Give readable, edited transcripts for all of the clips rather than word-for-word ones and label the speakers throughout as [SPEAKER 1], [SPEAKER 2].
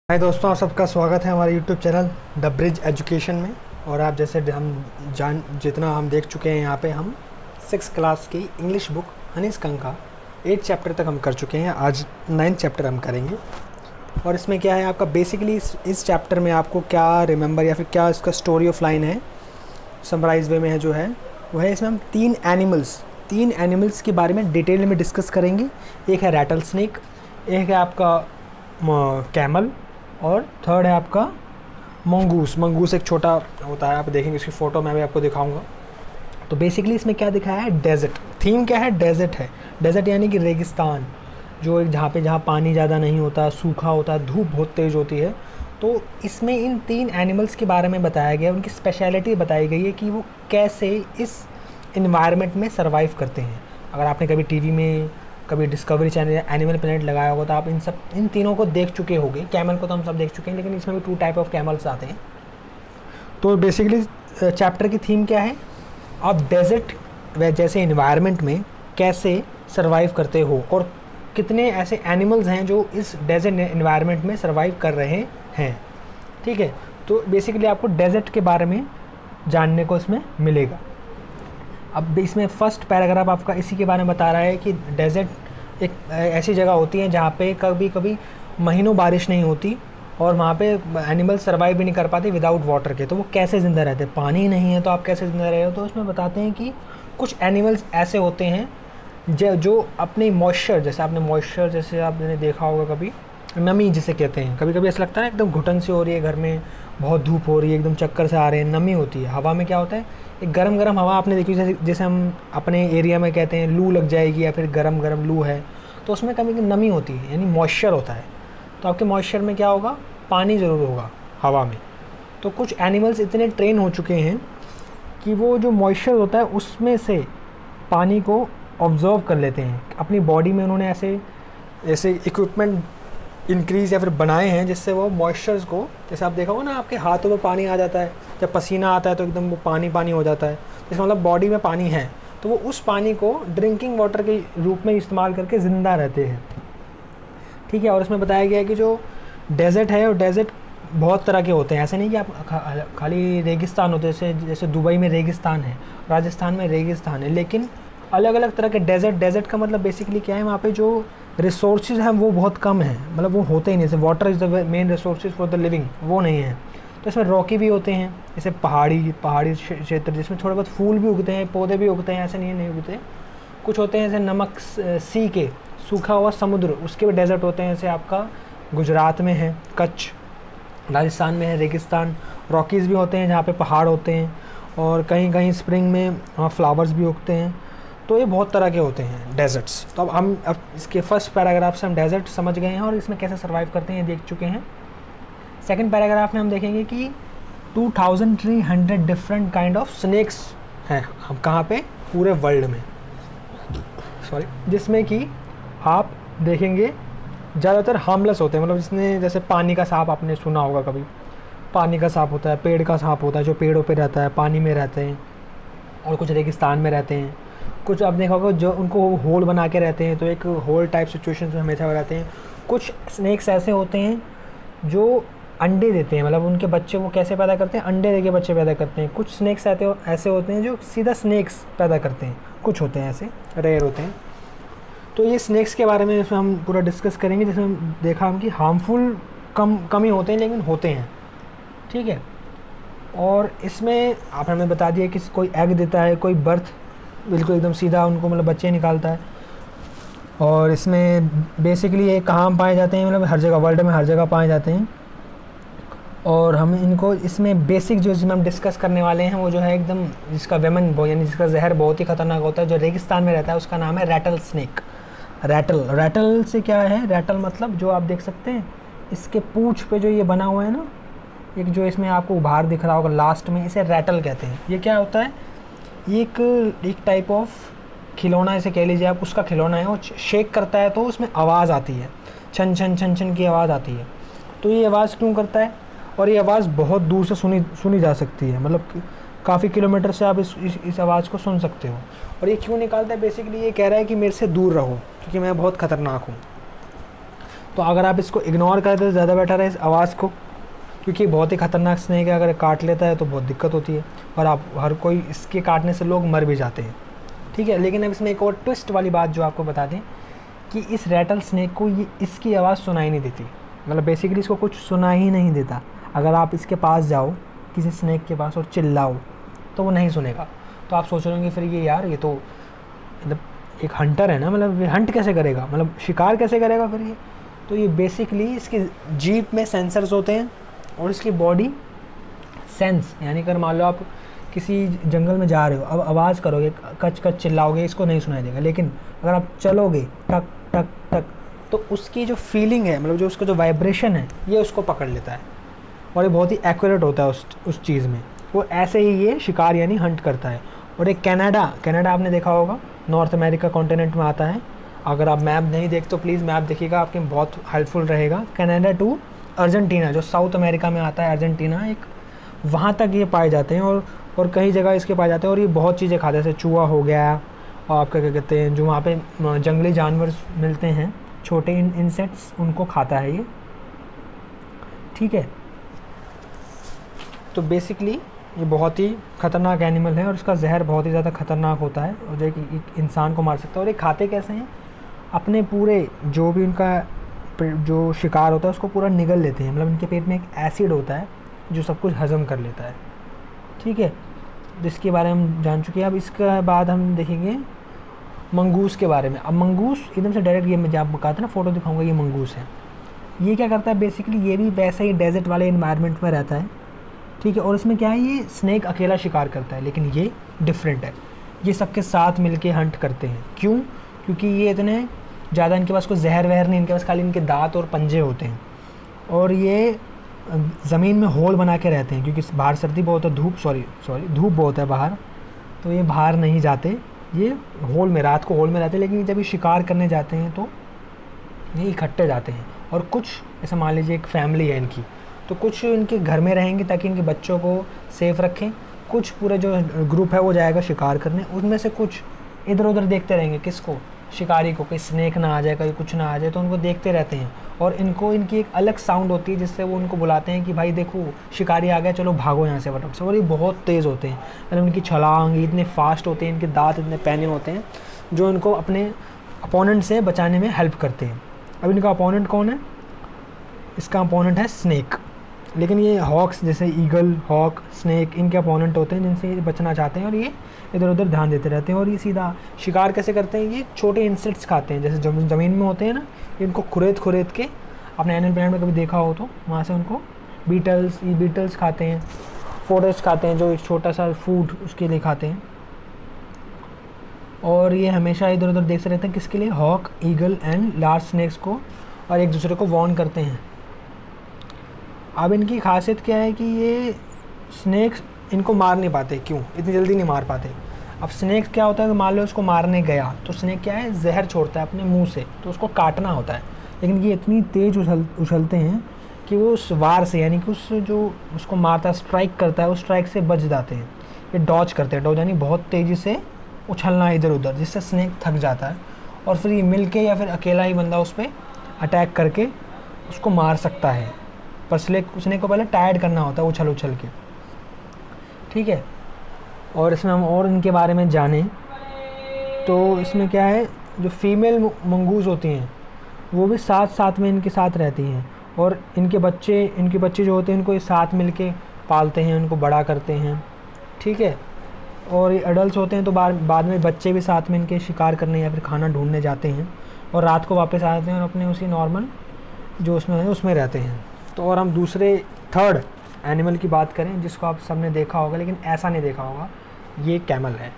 [SPEAKER 1] हाय दोस्तों, आप सबका स्वागत है हमारे YouTube channel the bridge education में। और आप जैसे जितना हम देख चुके हैं, यहाँ पे हम 6th क्लास की इंग्लिश बुक हनीश कंका 8 चैप्टर तक हम कर चुके हैं। आज 9th चैप्टर हम करेंगे। और इसमें क्या है आपका बेसिकली इस चैप्टर में आपको क्या रिमेंबर या फिर क्या इसका स्टोरी ऑफ लाइन है, समराइज वे में है जो है वो है। इसमें हम तीन एनिमल्स के बारे में डिटेल में डिस्कस करेंगे। एक है रैटल स्नेक, एक है आपका कैमल, और थर्ड है आपका मंगूस एक छोटा होता है। आप देखेंगे इसकी फ़ोटो मैं भी आपको दिखाऊंगा। तो बेसिकली इसमें क्या दिखाया है, डेजर्ट। थीम क्या है, डेजर्ट है। डेजर्ट यानी कि रेगिस्तान, जो जहाँ पानी ज़्यादा नहीं होता, सूखा होता है, धूप बहुत तेज़ होती है। तो इसमें इन तीन एनिमल्स के बारे में बताया गया, उनकी स्पेशलिटी बताई गई है कि वो कैसे इस इन्वायरमेंट में सर्वाइव करते हैं। अगर आपने कभी टीवी में कभी डिस्कवरी चैनल या एनिमल प्लेनेट लगाया होगा तो आप इन तीनों को देख चुके होंगे। कैमल को तो हम सब देख चुके हैं, लेकिन इसमें भी 2 टाइप ऑफ कैमल्स आते हैं। तो बेसिकली चैप्टर की थीम क्या है, आप डेजर्ट व जैसे इन्वायरमेंट में कैसे सर्वाइव करते हो और कितने ऐसे एनिमल्स हैं जो इस डेजर्ट इन्वायरमेंट में सर्वाइव कर रहे हैं। ठीक है, तो बेसिकली आपको डेजर्ट के बारे में जानने को इसमें मिलेगा। अब इसमें फर्स्ट पैराग्राफ आपका इसी के बारे में बता रहा है कि डेजर्ट एक ऐसी जगह होती है जहाँ पे कभी कभी महीनों बारिश नहीं होती और वहाँ पे एनिमल सर्वाइव भी नहीं कर पाते विदाउट वाटर के। तो वो कैसे ज़िंदा रहते हैं, पानी नहीं है तो आप कैसे ज़िंदा रहे हो। तो उसमें बताते हैं कि कुछ एनिमल्स ऐसे होते हैं जो अपने मॉइस्चर, जैसे आपने देखा होगा कभी, नमी जिसे कहते हैं। कभी कभी ऐसा लगता है ना एकदम घुटन सी हो रही है, घर में बहुत धूप हो रही है, एकदम चक्कर से आ रहे हैं, नमी होती है। हवा में क्या होता है, एक गरम गरम हवा आपने देखी, जैसे हम अपने एरिया में कहते हैं लू लग जाएगी या फिर गरम गरम लू है, तो उसमें कभी नमी होती है, यानी मॉइस्चर होता है। तो आपके मॉइस्चर में क्या होगा, पानी ज़रूर होगा हवा में। तो कुछ एनिमल्स इतने ट्रेन हो चुके हैं कि वो जो मॉइस्चर होता है उसमें से पानी को ऑब्जर्व कर लेते हैं अपनी बॉडी में। उन्होंने ऐसे इक्विपमेंट इंक्रीज़ या फिर बनाए हैं जिससे वो मॉइस्चर्स को, जैसे आप देखा होगा ना आपके हाथों में पानी आ जाता है, जब पसीना आता है तो एकदम वो पानी हो जाता है, इसका मतलब बॉडी में पानी है। तो वो उस पानी को ड्रिंकिंग वाटर के रूप में इस्तेमाल करके ज़िंदा रहते हैं। ठीक है, और इसमें बताया गया है कि जो डेजर्ट है, और डेजर्ट बहुत तरह के होते हैं। ऐसे नहीं कि आप खाली रेगिस्तान होते हैं, जैसे दुबई में रेगिस्तान है, राजस्थान में रेगिस्तान है, लेकिन अलग अलग तरह के डेजर्ट का मतलब बेसिकली क्या है, वहाँ पे जो रिसोर्सेज हैं वो बहुत कम है, मतलब वो होते ही नहीं। जैसे water is the main resources for the living, वो नहीं है। तो इसमें रॉकी भी होते हैं, जैसे पहाड़ी क्षेत्र जिसमें थोड़े बहुत फूल भी उगते हैं, पौधे भी उगते हैं, ऐसे नहीं उगते। कुछ होते हैं जैसे नमक सी के, सूखा हुआ समुद्र, उसके भी डेजर्ट होते हैं। जैसे आपका गुजरात में है कच्छ, राजस्थान में है रेगिस्तान। रॉकीज़ भी होते हैं जहाँ पे पहाड़ होते हैं, और कहीं कहीं स्प्रिंग में फ्लावर्स भी उगते हैं। तो ये बहुत तरह के होते हैं डेजर्ट्स। तो अब इसके फर्स्ट पैराग्राफ से हम डेजर्ट समझ गए हैं और इसमें कैसे सर्वाइव करते हैं देख चुके हैं। सेकंड पैराग्राफ में हम देखेंगे कि 2300 डिफरेंट काइंड ऑफ स्नेक्स हैं हम कहाँ पे, पूरे वर्ल्ड में, जिसमें कि आप देखेंगे ज़्यादातर हार्मलेस होते हैं। मतलब जिसने, जैसे पानी का सांप आपने सुना होगा कभी, पानी का सांप होता है, पेड़ का सांप होता है जो पेड़ों पे रहता है, पानी में रहते हैं, और कुछ रेगिस्तान में रहते हैं। कुछ आप देखा होगा जो उनको होल बना के रहते हैं, तो एक होल टाइप सिचुएशन में हमेशा रहते हैं। कुछ स्नेक्स ऐसे होते हैं जो अंडे देते हैं, मतलब उनके बच्चे वो कैसे पैदा करते हैं, अंडे दे के बच्चे पैदा करते हैं। कुछ स्नेक्स ऐसे होते हैं जो सीधा स्नेक्स पैदा करते हैं, कुछ होते हैं ऐसे रेयर होते हैं। तो ये स्नेक्स के बारे में इसमें हम पूरा डिस्कस करेंगे। जैसे हम देखा हम कि हार्मफुल कम ही होते हैं, लेकिन होते हैं। ठीक है, और इसमें आप हमें बता दिया कि कोई एग देता है, कोई बर्थ बिल्कुल एकदम सीधा उनको मतलब बच्चे निकालता है। और इसमें बेसिकली ये कहाँ पाए जाते हैं, मतलब हर जगह, वर्ल्ड में हर जगह पाए जाते हैं। और हम इनको इसमें बेसिक जो जिसमें हम डिस्कस करने वाले हैं वो जो है एकदम, जिसका वेमन यानी जिसका जहर बहुत ही खतरनाक होता है, जो रेगिस्तान में रहता है, उसका नाम है रैटल स्नेक। रैटल से क्या है, रैटल मतलब जो आप देख सकते हैं इसके पूंछ पे जो ये बना हुआ है ना, एक जो इसमें आपको उभार दिख रहा होगा लास्ट में, इसे रैटल कहते हैं। ये क्या होता है, ये एक टाइप ऑफ खिलौना ऐसे कह लीजिए आप, उसका खिलौना है। वो शेक करता है तो उसमें आवाज़ आती है, छन छन छन छन की आवाज़ आती है। तो ये आवाज़ क्यों करता है, और ये आवाज़ बहुत दूर से सुनी जा सकती है, मतलब काफ़ी किलोमीटर से आप इस आवाज़ को सुन सकते हो। और ये क्यों निकालता है, बेसिकली ये कह रहा है कि मेरे से दूर रहो क्योंकि मैं बहुत ख़तरनाक हूँ। तो अगर आप इसको इग्नोर कर दें तो ज़्यादा बेटर है इस आवाज़ को, क्योंकि बहुत ही ख़तरनाक स्नेक है, अगर काट लेता है तो बहुत दिक्कत होती है और आप हर कोई इसके काटने से लोग मर भी जाते हैं। ठीक है, लेकिन अब इसमें एक और ट्विस्ट वाली बात जो आपको बता दें कि इस रैटल स्नेक को ये इसकी आवाज़ सुनाई नहीं देती, मतलब बेसिकली इसको कुछ सुना ही नहीं देता। अगर आप इसके पास जाओ किसी स्नेक के पास और चिल्लाओ तो वो नहीं सुनेगा। तो आप सोच रहे होंगे फिर ये यार ये तो मतलब एक हंटर है ना, मतलब ये हंट कैसे करेगा, मतलब शिकार कैसे करेगा फिर ये। तो ये बेसिकली इसकी जीभ में सेंसर्स होते हैं और इसकी बॉडी सेंस, यानी अगर मान लो आप किसी जंगल में जा रहे हो, अब आवाज़ करोगे, कच कच चिल्लाओगे, इसको नहीं सुनाई देगा। लेकिन अगर आप चलोगे टक टक टक तो उसकी जो फीलिंग है, मतलब जो उसका जो वाइब्रेशन है, ये उसको पकड़ लेता है और ये बहुत ही एक्यूरेट होता है उस चीज़ में। वो ऐसे ही ये शिकार यानी हंट करता है। और एक कनाडा आपने देखा होगा, नॉर्थ अमेरिका कॉन्टिनेंट में आता है। अगर आप मैप नहीं देखते तो प्लीज़ मैप देखिएगा, आपके बहुत हेल्पफुल रहेगा। कनाडा टू अर्जेंटीना जो साउथ अमेरिका में आता है, अर्जेंटीना एक, वहाँ तक ये पाए जाते हैं और कई जगह इसके पाए जाते हैं। और ये बहुत चीज़ें खाते हैं, जैसे चूहा हो गया और आपका क्या कहते हैं जो वहाँ पे जंगली जानवर मिलते हैं, छोटे इंसेक्ट्स, उनको खाता है ये। ठीक है, तो बेसिकली ये बहुत ही ख़तरनाक एनिमल है और इसका जहर बहुत ही ज़्यादा ख़तरनाक होता है और जो एक इंसान को मार सकता है। और ये खाते कैसे हैं, अपने पूरे जो भी उनका जो शिकार होता है उसको पूरा निगल लेते हैं, मतलब इनके पेट में एक एसिड होता है जो सब कुछ हज़म कर लेता है। ठीक है, जिसके बारे में हम जान चुके हैं। अब इसके बाद हम देखेंगे मंगूस के बारे में। अब मंगूस एकदम से डायरेक्ट, ये मैं आपको कहा था ना, फ़ोटो दिखाऊंगा, ये मंगूस है। ये क्या करता है बेसिकली, ये भी वैसे ही डेजर्ट वाले इन्वायरमेंट में रहता है। ठीक है, और इसमें क्या है, ये स्नेक अकेला शिकार करता है, लेकिन ये डिफरेंट है, ये सबके साथ मिलके हंट करते हैं। क्यों? क्योंकि ये इतने ज़्यादा, इनके पास कोई जहर वहर नहीं, इनके पास खाली इनके दांत और पंजे होते हैं और ये ज़मीन में होल बना के रहते हैं, क्योंकि बाहर सर्दी बहुत है, धूप बहुत है बाहर, तो ये बाहर नहीं जाते, ये होल में, रात को होल में रहते हैं। लेकिन जब ये शिकार करने जाते हैं तो ये इकट्ठे जाते हैं और कुछ ऐसा मान लीजिए एक फैमिली है इनकी, तो कुछ इनके घर में रहेंगे ताकि इनके बच्चों को सेफ़ रखें, कुछ पूरा जो ग्रुप है वो जाएगा शिकार करने, उनमें से कुछ इधर उधर देखते रहेंगे, किसको, शिकारी को, कोई स्नेक ना आ जाए, कहीं कुछ ना आ जाए, तो उनको देखते रहते हैं। और इनको इनकी एक अलग साउंड होती है जिससे वो उनको बुलाते हैं कि भाई देखो शिकारी आ गया, चलो भागो यहाँ से फटाफट से। और ये बहुत तेज़ होते हैं, मतलब इनकी छलांग इतने फास्ट होते हैं, इनके दांत इतने पैने होते हैं जो इनको अपने अपोनेंट से बचाने में हेल्प करते हैं। अब इनका अपोनेंट कौन है? इसका अपोनेंट है स्नेक। लेकिन ये हॉक्स, जैसे ईगल, हॉक, स्नेक, इनके अपोनेंट होते हैं जिनसे ये बचना चाहते हैं और ये इधर उधर ध्यान देते रहते हैं। और ये सीधा शिकार कैसे करते हैं, ये छोटे इंसेक्ट्स खाते हैं, जैसे ज़मीन में होते हैं ना, इनको खुरेद के, आपने एनिमल प्लैनेट में कभी देखा हो तो वहाँ से उनको बीटल्स खाते हैं, फॉरेस्ट खाते हैं, जो एक छोटा सा फूड उसके लिए खाते हैं। और ये हमेशा इधर उधर देखते रहते हैं, किसके लिए, hawk, eagle and large snakes को, और एक दूसरे को वार्न करते हैं। अब इनकी खासियत क्या है कि ये स्नेक्स इनको मार नहीं पाते। क्यों? इतनी जल्दी नहीं मार पाते। अब स्नेक क्या होता है कि मान लो उसको मारने गया तो स्नेक क्या है, जहर छोड़ता है अपने मुंह से, तो उसको काटना होता है। लेकिन ये इतनी तेज़ उछलते हैं कि वो उस वार से, यानी कि उस जो उसको मारता है, स्ट्राइक करता है, उस स्ट्राइक से बच जाते हैं। ये डॉज करते हैं, डॉज यानी बहुत तेज़ी से उछलना इधर उधर, जिससे स्नेक थक जाता है और फिर ये मिल के या फिर अकेला ही बंदा उस पर अटैक करके उसको मार सकता है। पर स्नेक को पहले टायर्ड करना होता है उछल के। ठीक है, और इसमें हम और इनके बारे में जानें तो इसमें क्या है, जो फीमेल मंगूस होती हैं वो भी साथ में इनके साथ रहती हैं और इनके बच्चे जो होते हैं इनको ये साथ मिलके पालते हैं, उनको बड़ा करते हैं। ठीक है, और ये एडल्ट होते हैं तो बाद में बच्चे भी साथ में इनके शिकार करने या फिर खाना ढूंढने जाते हैं और रात को वापस आते हैं और अपने उसी नॉर्मल जो उसमें रहते हैं। तो और हम दूसरे थर्ड एनिमल की बात करें जिसको आप सबने देखा होगा लेकिन ऐसा नहीं देखा होगा, ये कैमल है।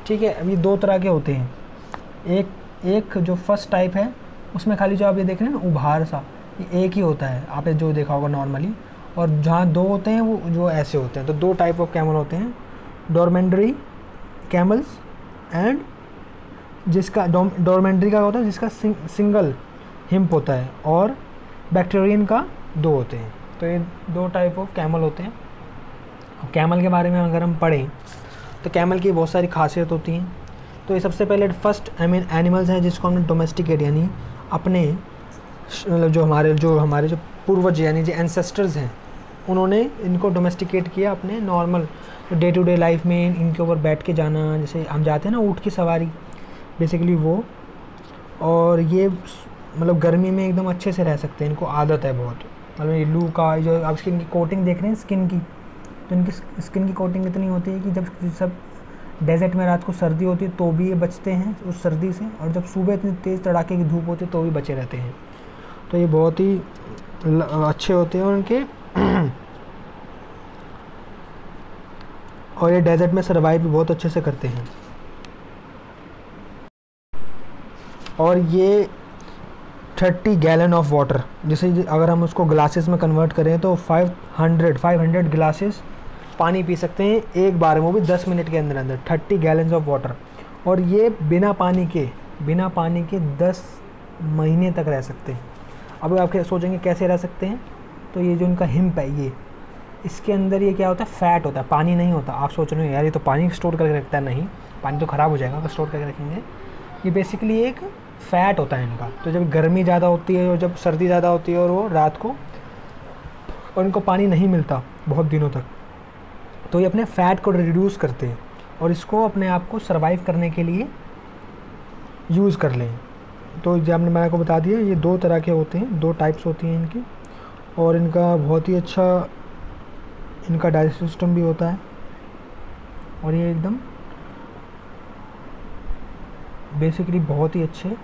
[SPEAKER 1] ठीक है, अब ये दो तरह के होते हैं। एक जो फर्स्ट टाइप है उसमें खाली जो आप ये देख रहे हैं ना उभार सा, ये एक ही होता है, आपने जो देखा होगा नॉर्मली। और जहाँ दो होते हैं वो जो ऐसे होते हैं। तो दो टाइप ऑफ कैमल होते हैं, डोरमेंडरी कैमल्स एंड जिसका डोरमेंडरी का होता है जिसका सिंगल हिम्प होता है, और बैक्टीरियन का दो होते हैं। तो ये दो टाइप ऑफ कैमल होते हैं। अब कैमल के बारे में अगर हम पढ़ें तो कैमल की बहुत सारी खासियत होती हैं। तो ये सबसे पहले फर्स्ट एनिमल्स हैं जिसको हमने डोमेस्टिकेट यानी अपने मतलब जो हमारे पूर्वज यानी जो एंसेस्टर्स हैं, उन्होंने इनको डोमेस्टिकेट किया अपने normal day to day life में। इनके ऊपर बैठ के जाना, जैसे हम जाते हैं ना ऊँट की सवारी, बेसिकली वो। और ये मतलब गर्मी में एकदम अच्छे से रह सकते हैं, इनको आदत है बहुत। मतलब ये लू का जो आप इनकी कोटिंग देख रहे हैं स्किन की, तो इनकी स्किन की कोटिंग इतनी होती है कि जब सब डेजर्ट में रात को सर्दी होती है तो भी ये बचते हैं उस सर्दी से, और जब सुबह इतनी तेज़ तड़ाके की धूप होती है तो भी बचे रहते हैं। तो ये बहुत ही अच्छे होते हैं उनके और ये डेजर्ट में सर्वाइव भी बहुत अच्छे से करते हैं। और ये 30 गैलन ऑफ वाटर, जैसे अगर हम उसको ग्लासेस में कन्वर्ट करें तो 500 ग्लासेस पानी पी सकते हैं एक बार में, वो भी 10 मिनट के अंदर अंदर। 30 गैलन्स ऑफ वाटर। और ये बिना पानी के 10 महीने तक रह सकते हैं। अब आप क्या सोचेंगे कैसे रह सकते हैं, तो ये जो इनका हिम्प है, ये इसके अंदर ये क्या होता है, फ़ैट होता है, पानी नहीं होता। आप सोच रहे हो यार ये तो पानी स्टोर करके रखता है, नहीं, पानी तो ख़राब हो जाएगा अगर स्टोर करके रखेंगे। ये बेसिकली एक फ़ैट होता है इनका। तो जब गर्मी ज़्यादा होती है और जब सर्दी ज़्यादा होती है और वो रात को और इनको पानी नहीं मिलता बहुत दिनों तक, तो ये अपने फ़ैट को रिड्यूस करते हैं और इसको अपने आप को सर्वाइव करने के लिए यूज़ कर लें। तो जब मैंने आपको बता दिया ये 2 तरह के होते हैं, 2 टाइप्स होती हैं इनकी। और इनका बहुत ही अच्छा इनका डाइजेस्टिव सिस्टम भी होता है। और ये एकदम बेसिकली बहुत ही अच्छे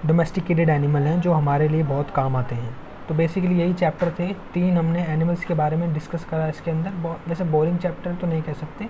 [SPEAKER 1] डोमेस्टिकेटेड एनिमल हैं जो हमारे लिए बहुत काम आते हैं। तो बेसिकली यही चैप्टर थे, 3 हमने एनिमल्स के बारे में डिस्कस करा इसके अंदर। वैसे बोरिंग चैप्टर तो नहीं कह सकते,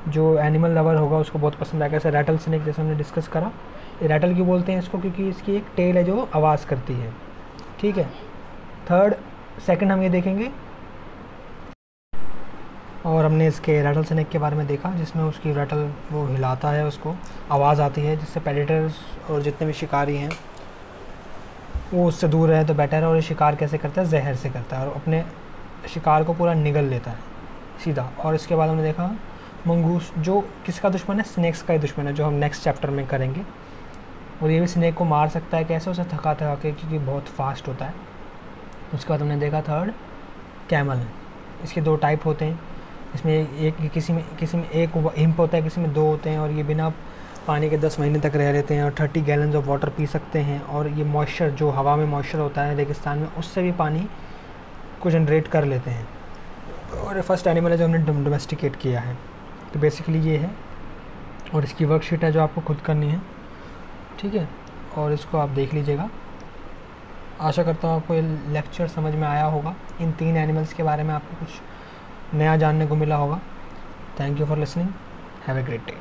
[SPEAKER 1] जो एनिमल लवर होगा उसको बहुत पसंद आएगा। जैसे रैटल स्नेक जैसे हमने डिस्कस करा, ये रैटल क्यों बोलते हैं इसको, क्योंकि इसकी एक टेल है जो आवाज़ करती है। ठीक है, सेकंड हम ये देखेंगे। और हमने इसके रैटल स्नेक के बारे में देखा, जिसमें उसकी रैटल वो हिलाता है, उसको आवाज़ आती है, जिससे प्रेडेटर्स और जितने भी शिकारी हैं वो उससे दूर रहे तो बेटर है। और ये शिकार कैसे करता है, जहर से करता है और अपने शिकार को पूरा निगल लेता है सीधा। और इसके बाद हमने देखा मंगूस, जो किसका दुश्मन है, स्नेक्स का ही दुश्मन है, जो हम नेक्स्ट चैप्टर में करेंगे। और ये भी स्नेक को मार सकता है, कैसे, उसे थका के, क्योंकि बहुत फास्ट होता है। उसके बाद हमने देखा थर्ड कैमल। इसके 2 टाइप होते हैं, इसमें एक किसी में एक हिम्प होता है, किसी में 2 होते हैं। और ये बिना पानी के 10 महीने तक रह लेते हैं और 30 गैलन्स ऑफ वाटर पी सकते हैं। और ये मॉइस्चर, जो हवा में मॉइस्चर होता है रेगिस्तान में, उससे भी पानी को जनरेट कर लेते हैं। और फर्स्ट एनिमल है जो हमने डोमेस्टिकेट किया है। तो बेसिकली ये है, और इसकी वर्कशीट है जो आपको खुद करनी है। ठीक है, और इसको आप देख लीजिएगा। आशा करता हूँ आपको ये लेक्चर समझ में आया होगा। इन 3 एनिमल्स के बारे में आपको कुछ नया जानने को मिला होगा। Thank you for listening, have a great day.